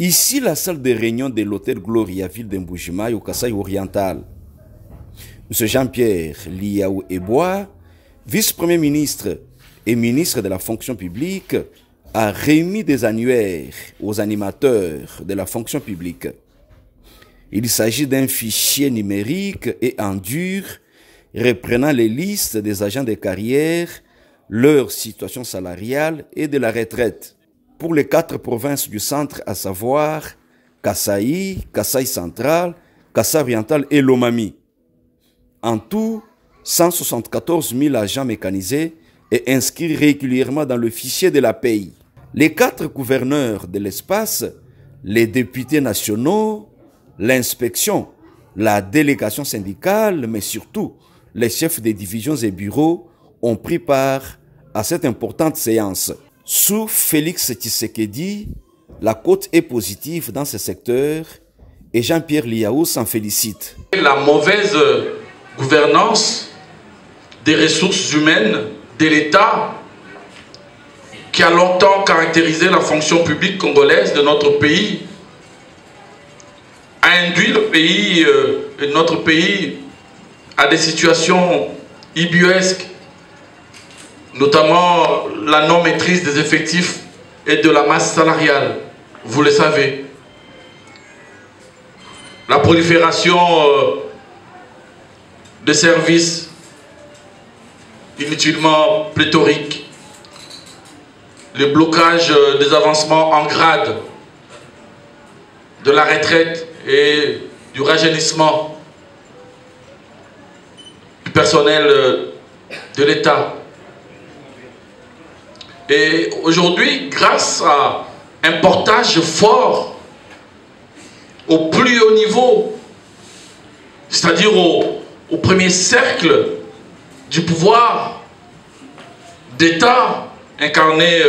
Ici, la salle de réunion de l'hôtel Gloria, ville d'Mbujimai, au Kasaï oriental. M. Jean-Pierre Liaou Ebois, vice-premier ministre et ministre de la fonction publique, a remis des annuaires aux animateurs de la fonction publique. Il s'agit d'un fichier numérique et en dur reprenant les listes des agents de carrière, leur situation salariale et de la retraite pour les 4 provinces du centre, à savoir Kasaï, Kasaï central, Kasaï oriental et Lomami. En tout, 174 000 agents mécanisés et inscrits régulièrement dans le fichier de la paye. Les 4 gouverneurs de l'espace, les députés nationaux, l'inspection, la délégation syndicale, mais surtout les chefs des divisions et bureaux ont pris part à cette importante séance. Sous Félix Tshisekedi, la cote est positive dans ce secteur et Jean-Pierre Liaou s'en félicite. La mauvaise gouvernance des ressources humaines de l'État qui a longtemps caractérisé la fonction publique congolaise de notre pays a induit notre pays à des situations ubuesques, notamment la non-maîtrise des effectifs et de la masse salariale, vous le savez. La prolifération de services inutilement pléthoriques, le blocage des avancements en grade, de la retraite et du rajeunissement du personnel de l'État. Et aujourd'hui, grâce à un portage fort au plus haut niveau, c'est-à-dire au premier cercle du pouvoir d'État, incarné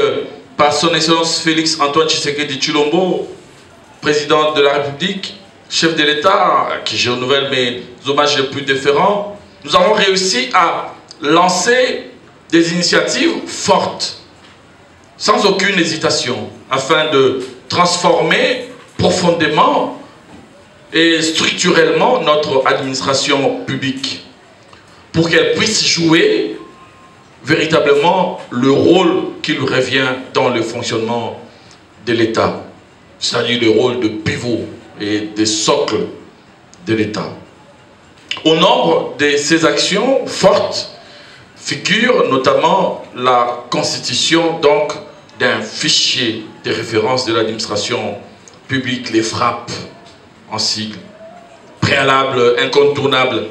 par son Excellence Félix Antoine Tshisekedi Tshilombo, président de la République, chef de l'État, à qui je renouvelle mes hommages les plus déférents, nous avons réussi à lancer des initiatives fortes, sans aucune hésitation, afin de transformer profondément et structurellement notre administration publique, pour qu'elle puisse jouer véritablement le rôle qui lui revient dans le fonctionnement de l'État, c'est-à-dire le rôle de pivot et de socle de l'État. Au nombre de ces actions fortes figure notamment la constitution donc d'un fichier de référence de l'administration publique, les FRAP en sigle, préalable incontournable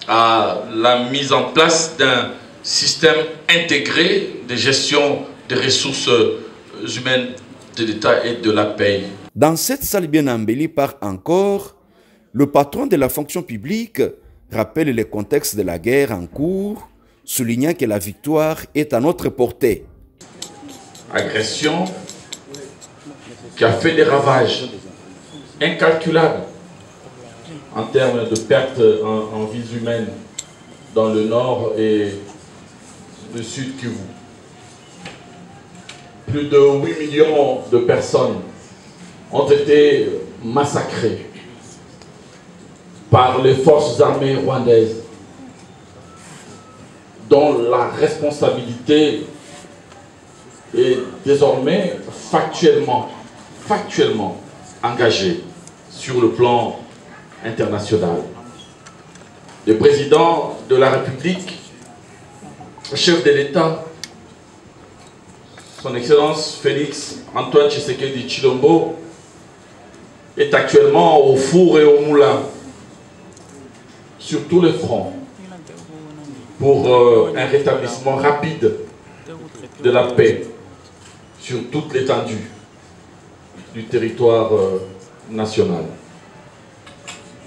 à la mise en place d'un système intégré de gestion des ressources humaines de l'État et de la paye. Dans cette salle bien embellie par encore, le patron de la fonction publique rappelle le contexte de la guerre en cours, soulignant que la victoire est à notre portée. Agression qui a fait des ravages incalculables en termes de pertes en vies humaines dans le nord et le sud Kivu. Plus de 8 millions de personnes ont été massacrées par les forces armées rwandaises, dont la responsabilité est désormais factuellement engagée sur le plan international. Le président de la République, le chef de l'État, son Excellence Félix Antoine Tshisekedi Tshilombo, est actuellement au four et au moulin sur tous les fronts pour un rétablissement rapide de la paix sur toute l'étendue du territoire national.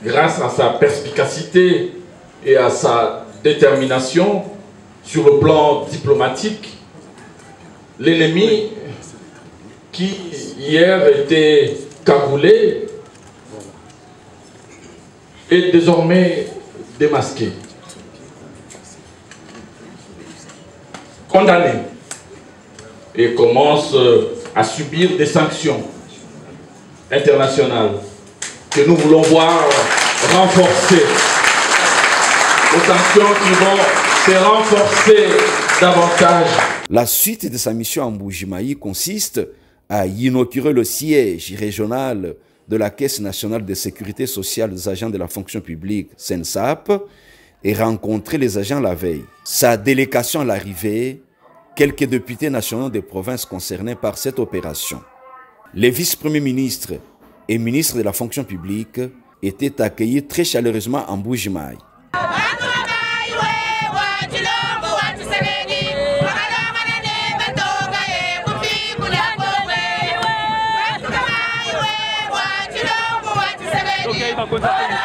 Grâce à sa perspicacité et à sa détermination sur le plan diplomatique, l'ennemi qui hier était cagoulé est désormais démasqué, condamné et commence à subir des sanctions internationale que nous voulons voir renforcer. Nos tensions qui vont se renforcer davantage. La suite de sa mission à Mbuji-Mayi consiste à inaugurer le siège régional de la Caisse nationale de sécurité sociale des agents de la fonction publique, CNSAP, et rencontrer les agents la veille. Sa délégation à l'arrivée, quelques députés nationaux des provinces concernées par cette opération. Les vice-premiers ministres et ministres de la fonction publique étaient accueillis très chaleureusement en Mbuji-Mayi. Okay,